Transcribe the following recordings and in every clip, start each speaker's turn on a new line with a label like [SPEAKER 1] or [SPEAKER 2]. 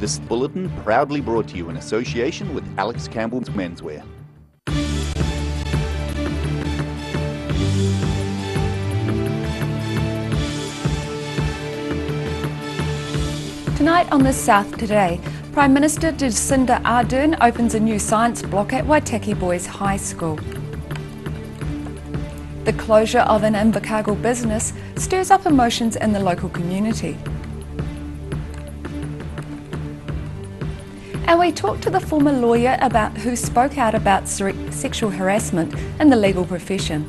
[SPEAKER 1] This bulletin proudly brought to you in association with Alex Campbell's Menswear.
[SPEAKER 2] Tonight on The South Today, Prime Minister Jacinda Ardern opens a new science block at Waitaki Boys High School. The closure of an Invercargill business stirs up emotions in the local community. And we talked to the former lawyer who spoke out about sexual harassment in the legal profession.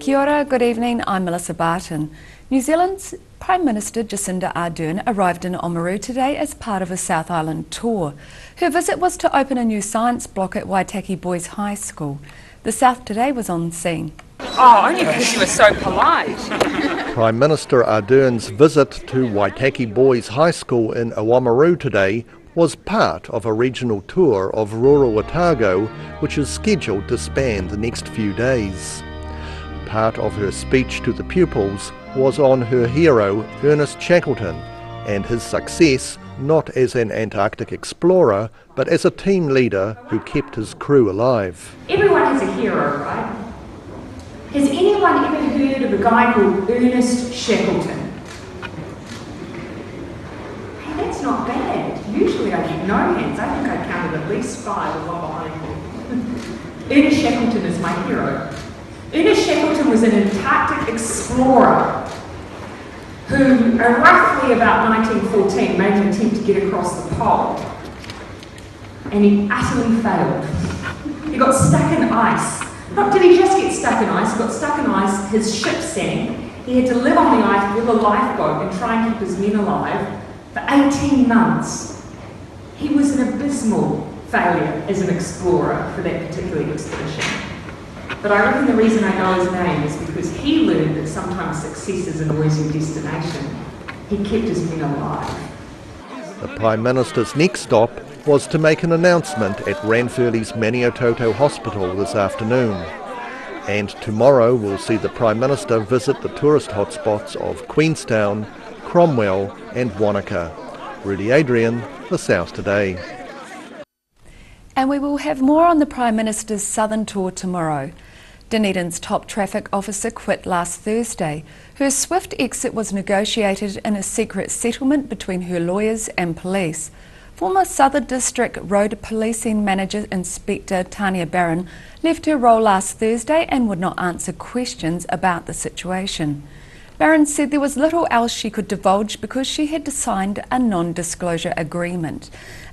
[SPEAKER 2] Kia ora, good evening, I'm Melissa Barton. New Zealand's Prime Minister Jacinda Ardern arrived in Oamaru today as part of a South Island tour. Her visit was to open a new science block at Waitaki Boys High School. The South Today was on scene.
[SPEAKER 3] Oh, only because you were so polite.
[SPEAKER 4] Prime Minister Ardern's visit to Waitaki Boys High School in Oamaru today was part of a regional tour of rural Otago, which is scheduled to span the next few days. Part of her speech to the pupils was on her hero Ernest Shackleton and his success not as an Antarctic explorer but as a team leader who kept his crew alive.
[SPEAKER 3] Everyone has a hero, right? Has anyone ever heard of a guy called Ernest Shackleton? Hey, that's not bad. Usually I get no hands. I think I counted at least 5 and one behind me. Ernest Shackleton is my hero. Ernest Shackleton was an Antarctic explorer who, roughly about 1914, made an attempt to get across the pole. And he utterly failed. He got stuck in ice. Not did he just get stuck in ice, he got stuck in ice, his ship sank. He had to live on the ice with a lifeboat and try and keep his men alive for 18 months. He was an abysmal failure as an explorer for that particular expedition. But I reckon the reason I know his name is because he learned that sometimes success isn't always your destination. He kept his men alive.
[SPEAKER 4] The Prime Minister's next stop was to make an announcement at Ranfurly's Maniototo Hospital this afternoon. And tomorrow we'll see the Prime Minister visit the tourist hotspots of Queenstown, Cromwell and Wanaka. Rudy Adrian, The South Today.
[SPEAKER 2] And we will have more on the Prime Minister's southern tour tomorrow. Dunedin's top traffic officer quit last Thursday. Her swift exit was negotiated in a secret settlement between her lawyers and police. Former Southern District Road Policing Manager Inspector Tania Barron left her role last Thursday and would not answer questions about the situation. Barron said there was little else she could divulge because she had signed a non-disclosure agreement.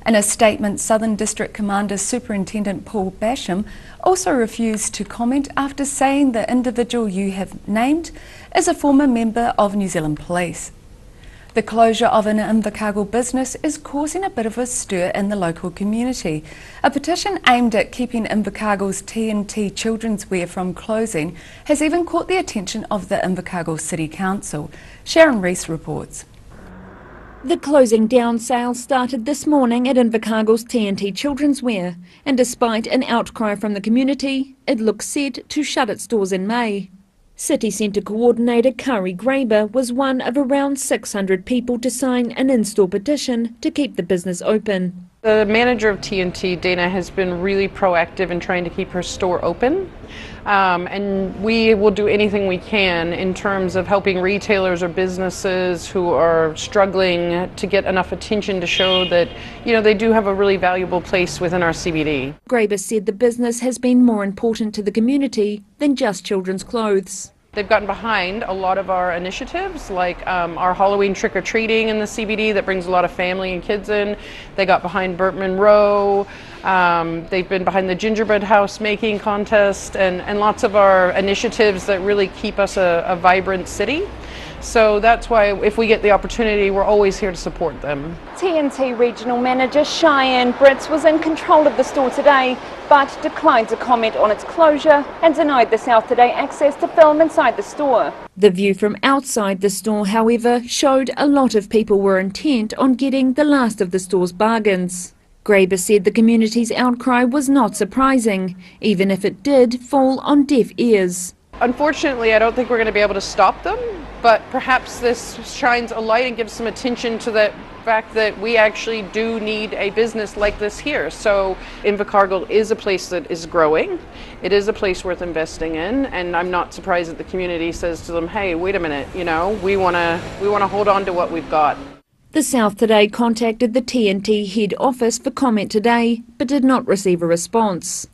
[SPEAKER 2] In a statement, Southern District Commander Superintendent Paul Basham also refused to comment after saying the individual you have named is a former member of New Zealand Police. The closure of an Invercargill business is causing a bit of a stir in the local community. A petition aimed at keeping Invercargill's T&T children's wear from closing has even caught the attention of the Invercargill City Council. Sharon Rees reports.
[SPEAKER 5] The closing down sale started this morning at Invercargill's T&T children's wear, and despite an outcry from the community, it looks set to shut its doors in May. City Centre Coordinator Kari Graber was one of around 600 people to sign an in-store petition to keep the business open.
[SPEAKER 6] The manager of T&T, Dana, has been really proactive in trying to keep her store open. And we will do anything we can in terms of helping retailers or businesses who are struggling to get enough attention to show that, they do have a really valuable place within our CBD.
[SPEAKER 5] Graber said the business has been more important to the community than just children's clothes.
[SPEAKER 6] They've gotten behind a lot of our initiatives, like our Halloween trick-or-treating in the CBD that brings a lot of family and kids in. They got behind Burt Monroe. They've been behind the gingerbread house making contest and lots of our initiatives that really keep us a vibrant city. So that's why if we get the opportunity, we're always here to support them.
[SPEAKER 5] T&T Regional Manager Cheyenne Britz was in control of the store today, but declined to comment on its closure and denied the South Today access to film inside the store. The view from outside the store, however, showed a lot of people were intent on getting the last of the store's bargains. Graber said the community's outcry was not surprising, even if it did fall on deaf ears.
[SPEAKER 6] Unfortunately, I don't think we're going to be able to stop them, but perhaps this shines a light and gives some attention to the fact that we actually do need a business like this here. So Invercargill is a place that is growing. It is a place worth investing in, and I'm not surprised that the community says to them, hey, wait a minute, you know, we want to hold on to what we've got.
[SPEAKER 5] The South Today contacted the TNT head office for comment today, but did not receive a response.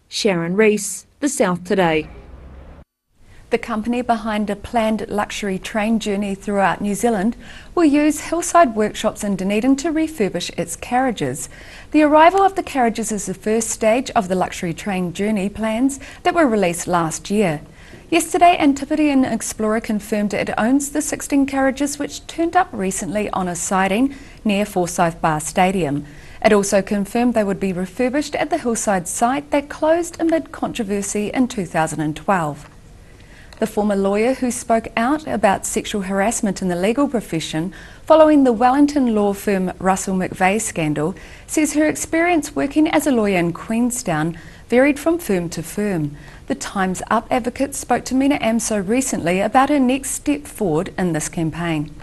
[SPEAKER 5] Sharon Rees, The South Today.
[SPEAKER 2] The company behind a planned luxury train journey throughout New Zealand will use Hillside Workshops in Dunedin to refurbish its carriages. The arrival of the carriages is the first stage of the luxury train journey plans that were released last year. Yesterday, Antipodean Explorer confirmed it owns the 16 carriages which turned up recently on a siding near Forsyth Bar Stadium. It also confirmed they would be refurbished at the Hillside site that closed amid controversy in 2012. The former lawyer who spoke out about sexual harassment in the legal profession following the Wellington law firm Russell McVeigh scandal says her experience working as a lawyer in Queenstown varied from firm to firm. The Time's Up advocate spoke to Mina Amso recently about her next step forward in this campaign.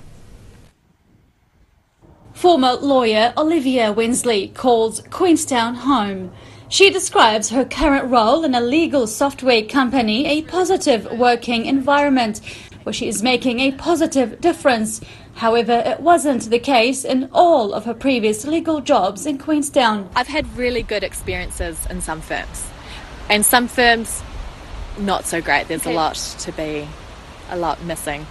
[SPEAKER 7] Former lawyer Olivia Wensley calls Queenstown home. She describes her current role in a legal software company a positive working environment where she is making a positive difference. However, it wasn't the case in all of her previous legal jobs in Queenstown.
[SPEAKER 8] I've had really good experiences in some firms, and some firms not so great. There's a lot missing.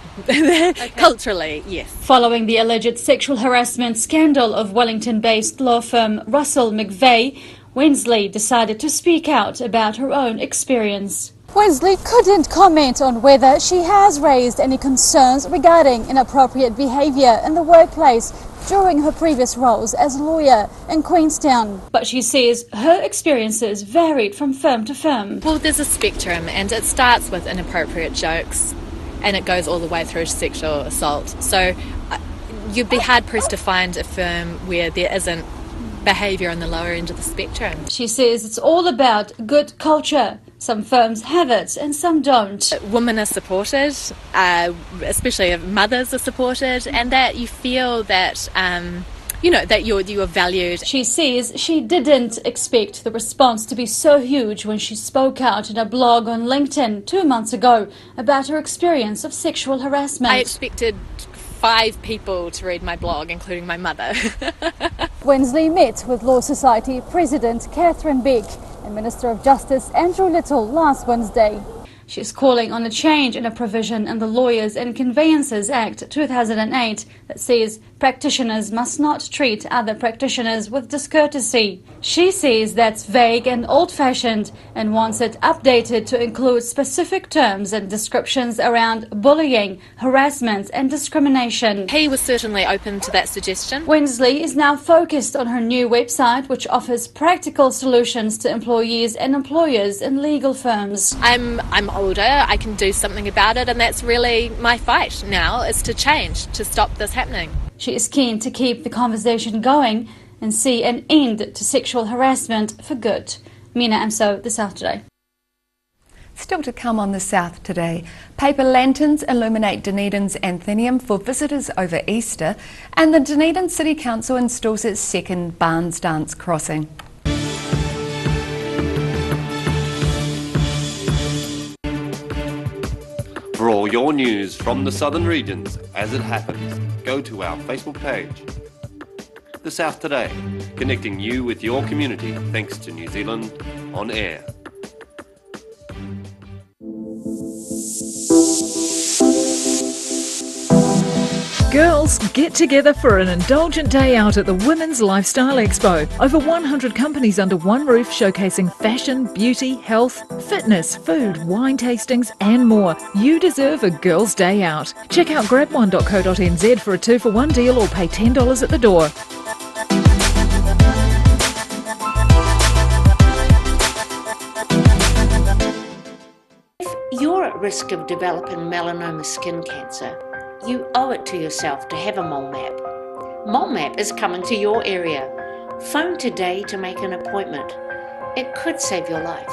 [SPEAKER 8] Culturally, yes.
[SPEAKER 7] Following the alleged sexual harassment scandal of Wellington-based law firm Russell McVeigh, Wensley decided to speak out about her own experience.
[SPEAKER 9] Wensley couldn't comment on whether she has raised any concerns regarding inappropriate behaviour in the workplace during her previous roles as a lawyer in Queenstown.
[SPEAKER 7] But she says her experiences varied from firm to firm.
[SPEAKER 8] Well, there's a spectrum, and it starts with inappropriate jokes and it goes all the way through to sexual assault. So you'd be hard-pressed to find a firm where there isn't behaviour on the lower end of the spectrum.
[SPEAKER 7] She says it's all about good culture. Some firms have it and some don't.
[SPEAKER 8] Women are supported, especially if mothers are supported, and that you feel that that you are valued.
[SPEAKER 7] She says she didn't expect the response to be so huge when she spoke out in a blog on LinkedIn 2 months ago about her experience of sexual harassment.
[SPEAKER 8] I expected 5 people to read my blog, including my mother.
[SPEAKER 9] Wensley met with Law Society President Catherine Beck and Minister of Justice Andrew Little last Wednesday.
[SPEAKER 7] She's calling on a change in a provision in the Lawyers and Conveyancers Act 2008 that says practitioners must not treat other practitioners with discourtesy. She says that's vague and old-fashioned and wants it updated to include specific terms and descriptions around bullying, harassment and discrimination.
[SPEAKER 8] He was certainly open to that suggestion.
[SPEAKER 7] Wensley is now focused on her new website, which offers practical solutions to employees and employers in legal firms.
[SPEAKER 8] I'm older, I can do something about it, and that's really my fight now, is to change, to stop this happening.
[SPEAKER 7] She is keen to keep the conversation going and see an end to sexual harassment for good. Mina Amso, The South Today.
[SPEAKER 2] Still to come on The South Today, paper lanterns illuminate Dunedin's Anthenium for visitors over Easter, and the Dunedin City Council installs its second Barnes Dance crossing.
[SPEAKER 10] For all your news from the southern regions as it happens, go to our Facebook page. The South Today, connecting you with your community thanks to New Zealand On Air.
[SPEAKER 11] Girls, get together for an indulgent day out at the Women's Lifestyle Expo. Over 100 companies under one roof showcasing fashion, beauty, health, fitness, food, wine tastings and more. You deserve a girls' day out. Check out grabone.co.nz for a 2-for-1 deal or pay $10 at the door.
[SPEAKER 12] If you're at risk of developing melanoma skin cancer, you owe it to yourself to have a mole map. Mole Map is coming to your area. Phone today to make an appointment. It could save your life.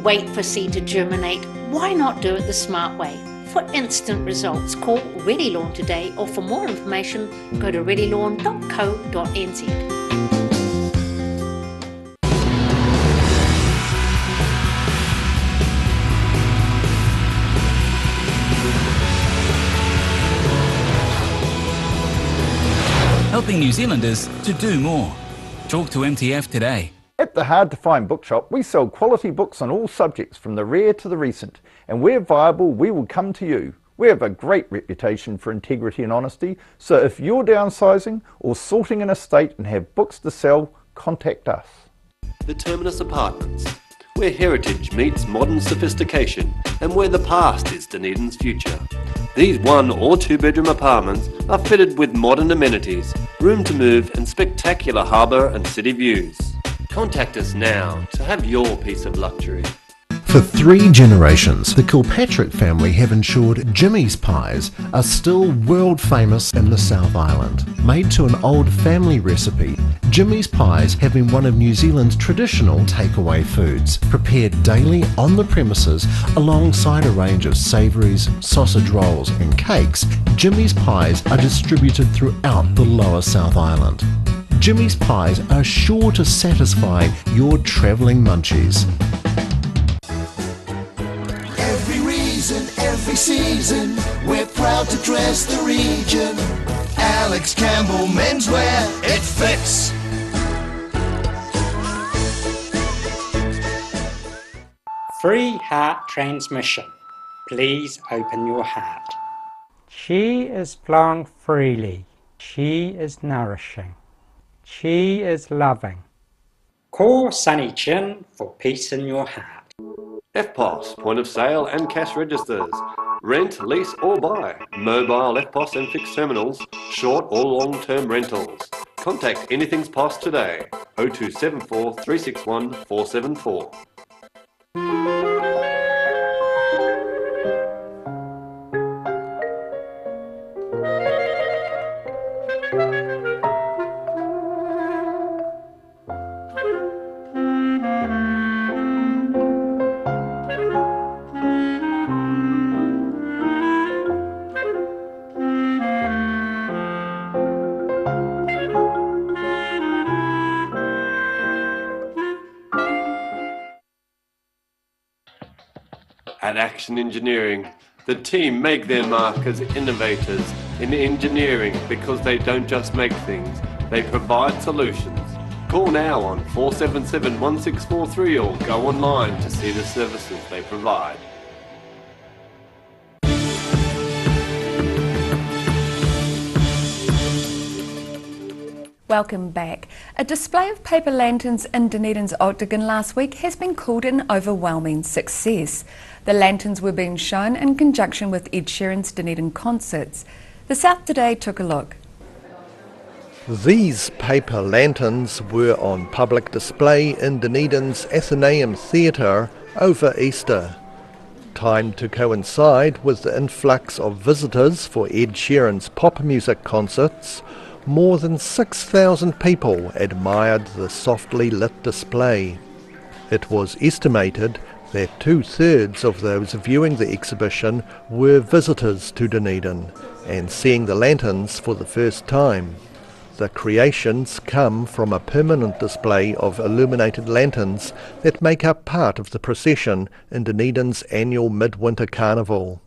[SPEAKER 12] wait for seed to germinate. Why not do it the smart way? For instant results, call Ready Lawn today, or for more information, go to readylawn.co.nz.
[SPEAKER 13] Helping New Zealanders to do more. Talk to MTF today.
[SPEAKER 14] At the Hard to Find Bookshop, we sell quality books on all subjects, from the rare to the recent, and where viable, we will come to you. We have a great reputation for integrity and honesty, so if you're downsizing or sorting an estate and have books to sell, contact us.
[SPEAKER 10] The Terminus Apartments, where heritage meets modern sophistication and where the past is Dunedin's future. These 1 or 2 bedroom apartments are fitted with modern amenities, room to move and spectacular harbour and city views. Contact us now to have your piece of luxury.
[SPEAKER 15] For 3 generations, the Kilpatrick family have ensured Jimmy's pies are still world famous in the South Island. Made to an old family recipe, Jimmy's pies have been one of New Zealand's traditional takeaway foods, prepared daily on the premises alongside a range of savouries, sausage rolls and cakes. Jimmy's pies are distributed throughout the lower South Island. Jimmy's pies are sure to satisfy your travelling munchies.
[SPEAKER 16] Every season, we're proud to dress the region. Alex Campbell Menswear, it fits.
[SPEAKER 17] Free heart transmission. Please open your heart. Chi is flowing freely. Chi is nourishing. Chi is loving. Call Sunny Chin for peace in your heart.
[SPEAKER 10] EFTPOS, point of sale and cash registers. Rent, lease or buy. Mobile EFTPOS and fixed terminals. Short or long-term rentals. Contact Anything's POS today. 0274 361 474. At Action Engineering, the team make their mark as innovators in engineering because they don't just make things, they provide solutions. Call now on 477 1643 or go online to see the services they provide.
[SPEAKER 2] Welcome back. A display of paper lanterns in Dunedin's Octagon last week has been called an overwhelming success. The lanterns were being shown in conjunction with Ed Sheeran's Dunedin concerts. The South Today took a look.
[SPEAKER 4] These paper lanterns were on public display in Dunedin's Athenaeum Theatre over Easter. Timed to coincide with the influx of visitors for Ed Sheeran's pop music concerts, more than 6,000 people admired the softly lit display. It was estimated that 2/3 of those viewing the exhibition were visitors to Dunedin and seeing the lanterns for the first time. The creations come from a permanent display of illuminated lanterns that make up part of the procession in Dunedin's annual Midwinter Carnival.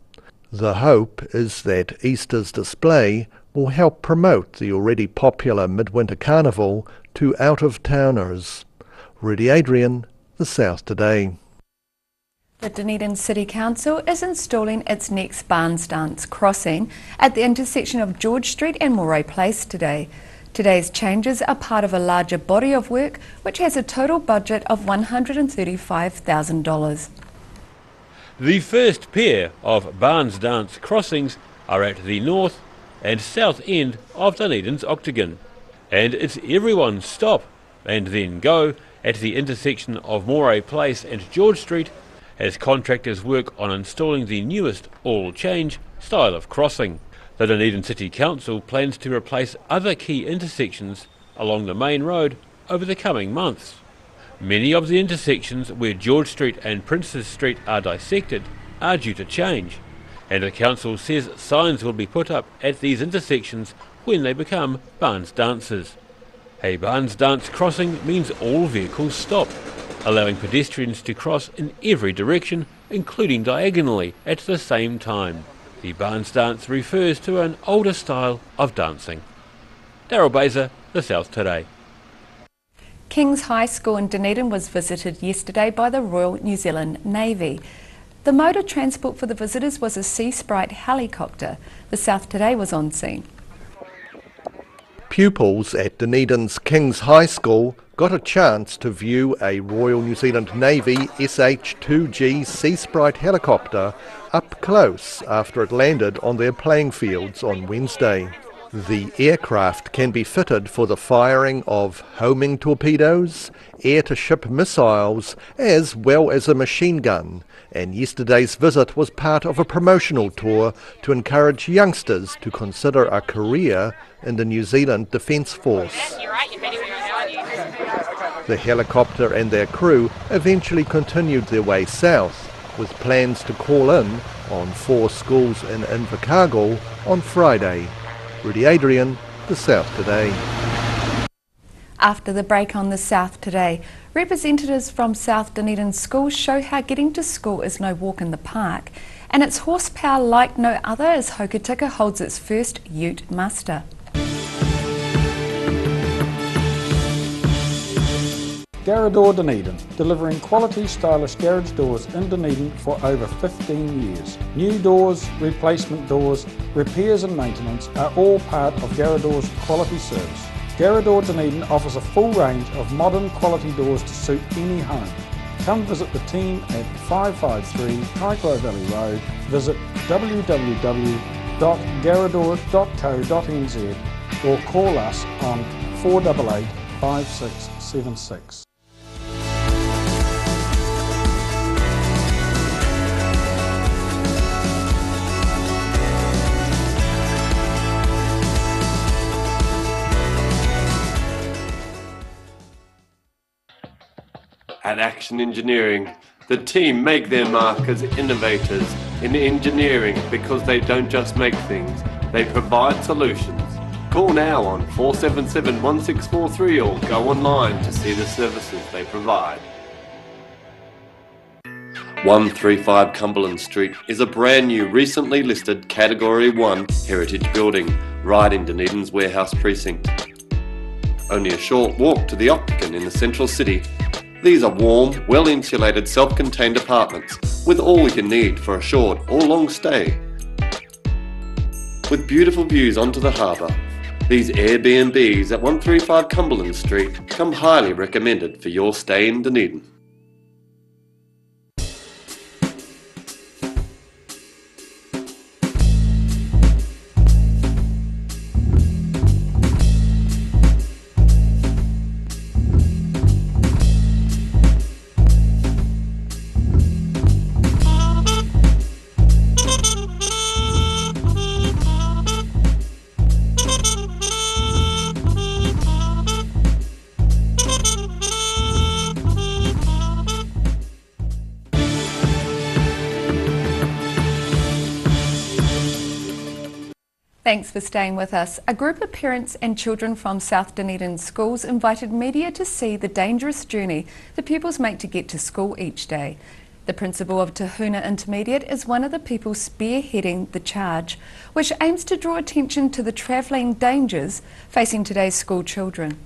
[SPEAKER 4] The hope is that Easter's display will help promote the already popular Midwinter Carnival to out-of-towners. Rudy Adrian, The South Today.
[SPEAKER 2] The Dunedin City Council is installing its next Barnes Dance crossing at the intersection of George Street and Moray Place today. Today's changes are part of a larger body of work which has a total budget of $135,000.
[SPEAKER 18] The first pair of Barnes Dance crossings are at the north and south end of Dunedin's Octagon, and it's everyone's stop and then go at the intersection of Moray Place and George Street as contractors work on installing the newest all-change style of crossing. The Dunedin City Council plans to replace other key intersections along the main road over the coming months. Many of the intersections where George Street and Princess Street are dissected are due to change, and the council says signs will be put up at these intersections when they become Barnes Dances. A Barnes Dance crossing means all vehicles stop, allowing pedestrians to cross in every direction, including diagonally at the same time. The Barnes Dance refers to an older style of dancing. Daryl Baser, The South Today.
[SPEAKER 2] King's High School in Dunedin was visited yesterday by the Royal New Zealand Navy. The mode of transport for the visitors was a Sea Sprite helicopter. The South Today was on scene.
[SPEAKER 4] Pupils at Dunedin's King's High School got a chance to view a Royal New Zealand Navy SH-2G Sea Sprite helicopter up close after it landed on their playing fields on Wednesday. The aircraft can be fitted for the firing of homing torpedoes, air-to-ship missiles, as well as a machine gun, and yesterday's visit was part of a promotional tour to encourage youngsters to consider a career in the New Zealand Defence Force. The helicopter and their crew eventually continued their way south, with plans to call in on 4 schools in Invercargill on Friday. Rudy Adrian, The South Today.
[SPEAKER 2] After the break on The South Today, representatives from South Dunedin schools show how getting to school is no walk in the park, and it's horsepower like no other as Hokitika holds its first Ute muster.
[SPEAKER 19] Garrador Dunedin, delivering quality stylish garage doors in Dunedin for over 15 years. New doors, replacement doors, repairs and maintenance are all part of Garrador's quality service. Garrador Dunedin offers a full range of modern quality doors to suit any home. Come visit the team at 553 Kaikoura Valley Road. Visit www.garrador.co.nz or call us on 488 5676.
[SPEAKER 10] At Action Engineering, the team make their mark as innovators in engineering because they don't just make things, they provide solutions. Call now on 477-1643 or go online to see the services they provide. 135 Cumberland Street is a brand new, recently listed Category 1 heritage building right in Dunedin's warehouse precinct. Only a short walk to the Octagon in the central city. These are warm, well-insulated, self-contained apartments with all you need for a short or long stay. With beautiful views onto the harbour, these Airbnbs at 135 Cumberland Street come highly recommended for your stay in Dunedin.
[SPEAKER 2] Thanks for staying with us. A group of parents and children from South Dunedin schools invited media to see the dangerous journey the pupils make to get to school each day. The principal of Tahuna Intermediate is one of the people spearheading the charge, which aims to draw attention to the travelling dangers facing today's school children.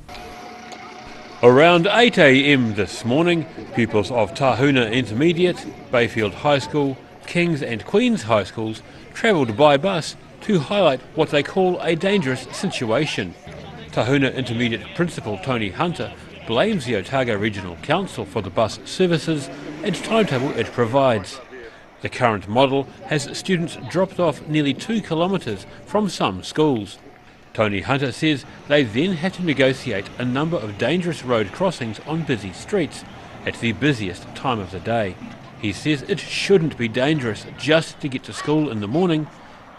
[SPEAKER 18] Around 8 a.m. this morning, pupils of Tahuna Intermediate, Bayfield High School, Kings and Queens High Schools travelled by bus to highlight what they call a dangerous situation. Tahuna Intermediate Principal Tony Hunter blames the Otago Regional Council for the bus services and timetable it provides. The current model has students dropped off nearly 2 kilometres from some schools. Tony Hunter says they then had to negotiate a number of dangerous road crossings on busy streets at the busiest time of the day. He says it shouldn't be dangerous just to get to school in the morning,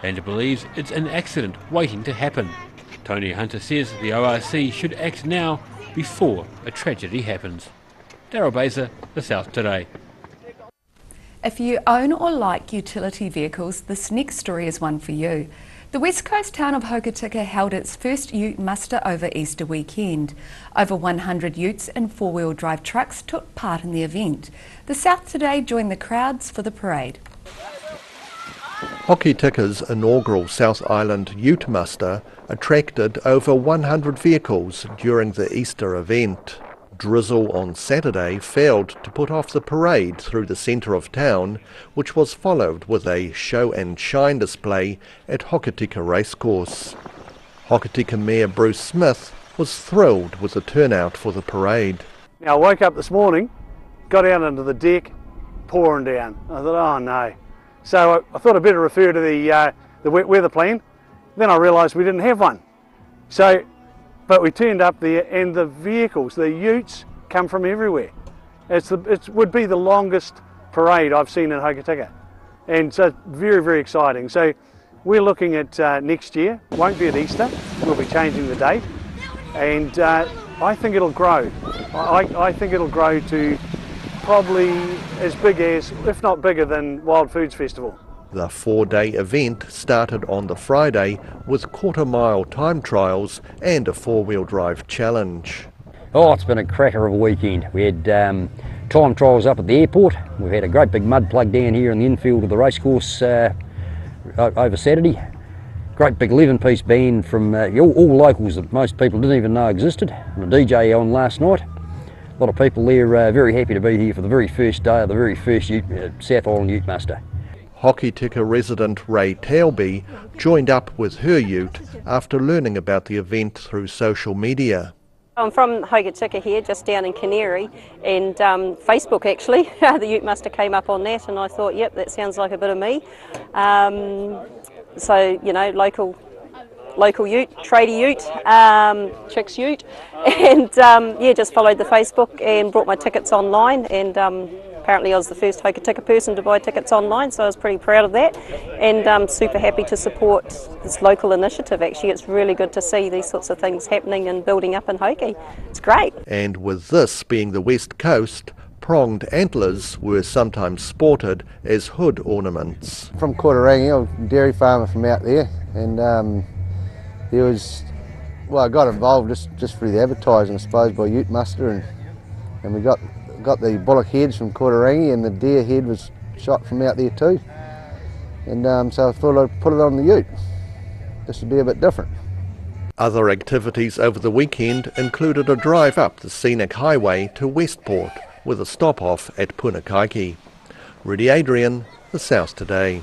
[SPEAKER 18] and believes it's an accident waiting to happen. Tony Hunter says the ORC should act now before a tragedy happens. Daryl Baser, The South Today.
[SPEAKER 2] If you own or like utility vehicles, this next story is one for you. The west coast town of Hokitika held its first ute muster over Easter weekend. Over 100 utes and four-wheel drive trucks took part in the event. The South Today joined the crowds for the parade.
[SPEAKER 4] Hokitika's inaugural South Island Ute Muster attracted over 100 vehicles during the Easter event. Drizzle on Saturday failed to put off the parade through the centre of town, which was followed with a show and shine display at Hokitika Racecourse. Hokitika Mayor Bruce Smith was thrilled with the turnout for the parade.
[SPEAKER 20] Now I woke up this morning, got out onto the deck, pouring down. I thought, oh no. So I thought I'd better refer to the wet weather plan. Then I realised we didn't have one. But we turned up there and the vehicles, the utes, come from everywhere. It would be the longest parade I've seen in Hokitika. And so it's very, very exciting. So we're looking at next year. It won't be at Easter. We'll be changing the date. And I think it'll grow. I think it'll grow to probably as big as, if not bigger than, Wild Foods Festival.
[SPEAKER 4] The four-day event started on the Friday with quarter-mile time trials and a four-wheel drive challenge.
[SPEAKER 21] Oh, it's been a cracker of a weekend. We had time trials up at the airport. We've had a great big mud plug down here in the infield of the racecourse over Saturday. Great big 11-piece band from all locals that most people didn't even know existed. And the DJ on last night. A lot of people there very happy to be here for the very first day of the very first South Island Ute Muster.
[SPEAKER 4] Hokitika resident Ray Tailby joined up with her ute after learning about the event through social media.
[SPEAKER 22] I'm from Hokitika here, just down in Canary, and Facebook actually, the ute muster came up on that and I thought, yep, that sounds like a bit of me. So, you know, local ute, tradie ute, chicks ute, and yeah, just followed the Facebook and bought my tickets online, and apparently I was the first Hokitika person to buy tickets online, so I was pretty proud of that, and super happy to support this local initiative. Actually, it's really good to see these sorts of things happening and building up in Hoki. It's great.
[SPEAKER 4] And with this being the west coast, pronged antlers were sometimes sported as hood ornaments.
[SPEAKER 23] From Kotarangi, I was a dairy farmer from out there, and there was, well, I got involved just through the advertising, I suppose, by Ute Muster, and we got the bullock heads from Kotarangi, and the deer head was shot from out there too. And so I thought I'd put it on the ute. This would be a bit different.
[SPEAKER 4] Other activities over the weekend included a drive up the scenic highway to Westport with a stop-off at Punakaiki. Rudy Adrian, The South Today.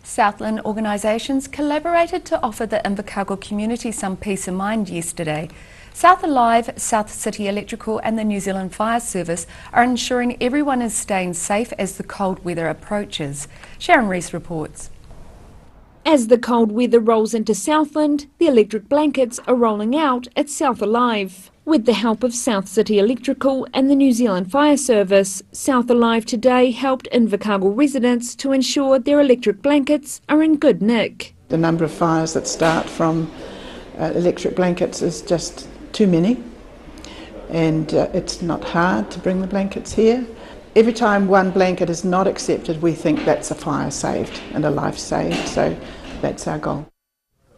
[SPEAKER 2] Southland organisations collaborated to offer the Invercargill community some peace of mind yesterday. South Alive, South City Electrical and the New Zealand Fire Service are ensuring everyone is staying safe as the cold weather approaches. Sharon Rees reports.
[SPEAKER 5] As the cold weather rolls into Southland, the electric blankets are rolling out at South Alive. With the help of South City Electrical and the New Zealand Fire Service, South Alive today helped Invercargill residents to ensure their electric blankets are in good nick.
[SPEAKER 24] The number of fires that start from electric blankets is just too many, and it's not hard to bring the blankets here. Every time one blanket is not accepted, we think that's a fire saved and a life saved, so that's our goal.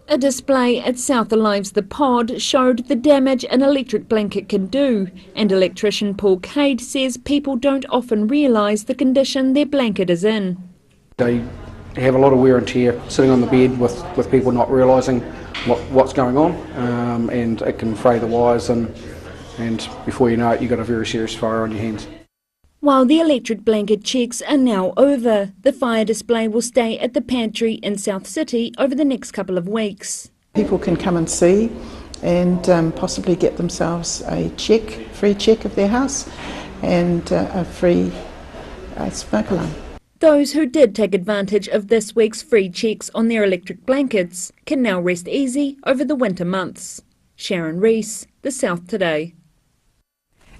[SPEAKER 5] A display at South Alive's The Pod showed the damage an electric blanket can do, and electrician Paul Cade says people don't often realise the condition their blanket is in.
[SPEAKER 25] They have a lot of wear and tear sitting on the bed with people not realising what's going on, and it can fray the wires, and before you know it, you've got a very serious fire on your hands.
[SPEAKER 5] While the electric blanket checks are now over, the fire display will stay at the pantry in South City over the next couple of weeks.
[SPEAKER 24] People can come and see and possibly get themselves a free check of their house, and a free smoke alarm.
[SPEAKER 5] Those who did take advantage of this week's free checks on their electric blankets can now rest easy over the winter months. Sharon Rees, The South Today.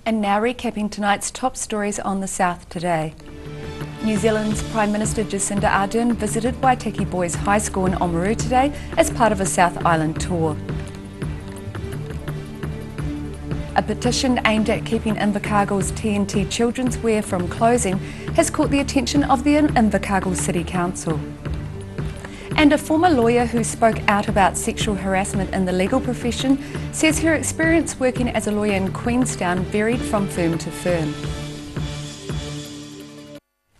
[SPEAKER 2] And now recapping tonight's top stories on The South Today. New Zealand's Prime Minister Jacinda Ardern visited Waitaki Boys High School in Oamaru today as part of a South Island tour. A petition aimed at keeping Invercargill's TNT children's wear from closing has caught the attention of the Invercargill City Council. And a former lawyer who spoke out about sexual harassment in the legal profession says her experience working as a lawyer in Queenstown varied from firm to firm.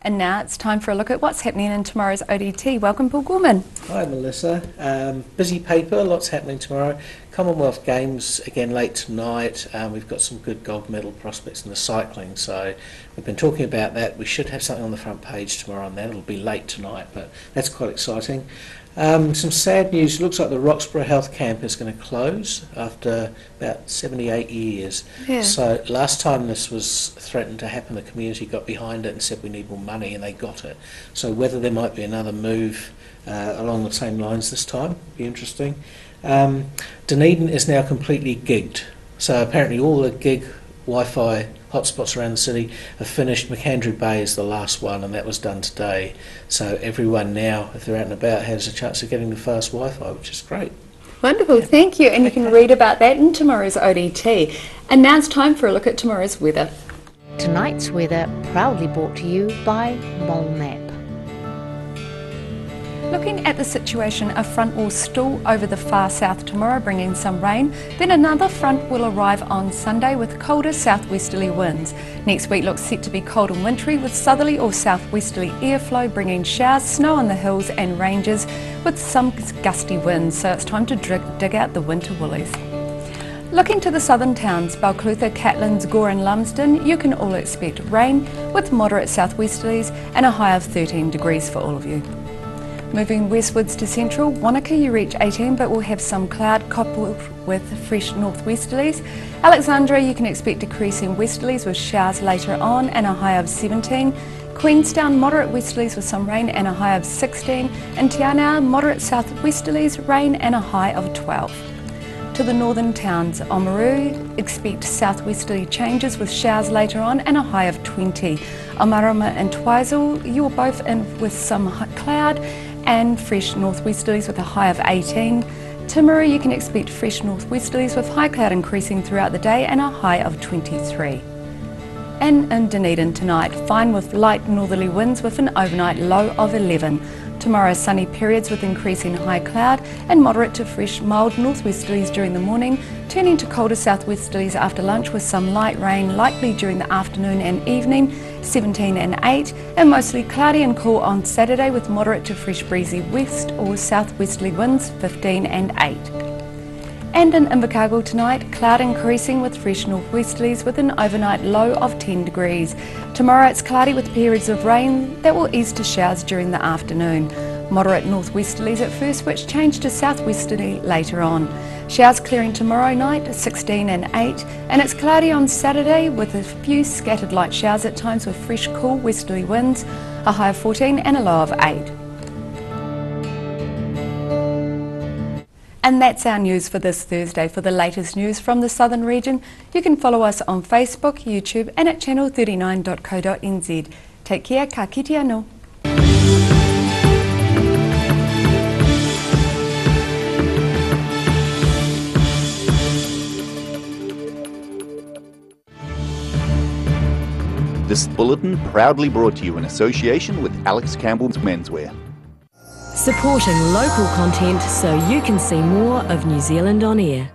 [SPEAKER 2] And now it's time for a look at what's happening in tomorrow's ODT. Welcome, Paul Gorman.
[SPEAKER 1] Hi, Melissa. Busy paper, lots happening tomorrow. Commonwealth Games again late tonight. We've got some good gold medal prospects in the cycling, so we've been talking about that. We should have something on the front page tomorrow on that. It'll be late tonight, but that's quite exciting. Some sad news. Looks like the Roxburgh Health Camp is going to close after about 78 years.
[SPEAKER 2] Yeah.
[SPEAKER 1] So last time this was threatened to happen, the community got behind it and said we need more money, and they got it. So whether there might be another move along the same lines this time would be interesting. Dunedin is now completely gigged. So apparently all the gig Wi-Fi hotspots around the city have finished. McAndrew Bay is the last one, and that was done today. So everyone now, if they're out and about, has a chance of getting the fast Wi-Fi, which is great.
[SPEAKER 2] Wonderful, thank you. And you can read about that in tomorrow's ODT. And now it's time for a look at tomorrow's weather.
[SPEAKER 12] Tonight's weather proudly brought to you by Mole Map.
[SPEAKER 2] Looking at the situation, a front will stool over the far south tomorrow, bringing some rain. Then another front will arrive on Sunday with colder southwesterly winds. Next week looks set to be cold and wintry with southerly or southwesterly airflow, bringing showers, snow on the hills and ranges with some gusty winds. So it's time to dig out the winter woolies. Looking to the southern towns, Balclutha, Catlins, Gore and Lumsden, you can all expect rain with moderate southwesterlies and a high of 13 degrees for all of you. Moving westwards to central, Wanaka you reach 18 but will have some cloud coupled with fresh northwesterlies. Alexandra you can expect decreasing westerlies with showers later on and a high of 17. Queenstown moderate westerlies with some rain and a high of 16. And Te Anau moderate southwesterlies, rain and a high of 12. To the northern towns, Oamaru expect southwesterly changes with showers later on and a high of 20. Omarama and Twizel you're both in with some cloud and fresh northwesterlies with a high of 18. Timaru you can expect fresh northwesterlies with high cloud increasing throughout the day and a high of 23. And in Dunedin tonight, fine with light northerly winds with an overnight low of 11. Tomorrow sunny periods with increasing high cloud and moderate to fresh mild northwesterlies during the morning, turning to colder southwesterlies after lunch with some light rain likely during the afternoon and evening, 17 and 8, and mostly cloudy and cool on Saturday with moderate to fresh breezy west or southwesterly winds, 15 and 8. And in Invercargill tonight, cloud increasing with fresh northwesterlies with an overnight low of 10 degrees. Tomorrow it's cloudy with periods of rain that will ease to showers during the afternoon. Moderate northwesterlies at first which change to southwesterly later on. Showers clearing tomorrow night, 16 and 8, and it's cloudy on Saturday with a few scattered light showers at times with fresh cool westerly winds, a high of 14 and a low of 8. And that's our news for this Thursday. For the latest news from the Southern region, you can follow us on Facebook, YouTube and at channel39.co.nz. Take care, ka kite anō.
[SPEAKER 3] This bulletin proudly brought to you in association with Alex Campbell's Menswear.
[SPEAKER 6] Supporting local content so you can see more of New Zealand on air.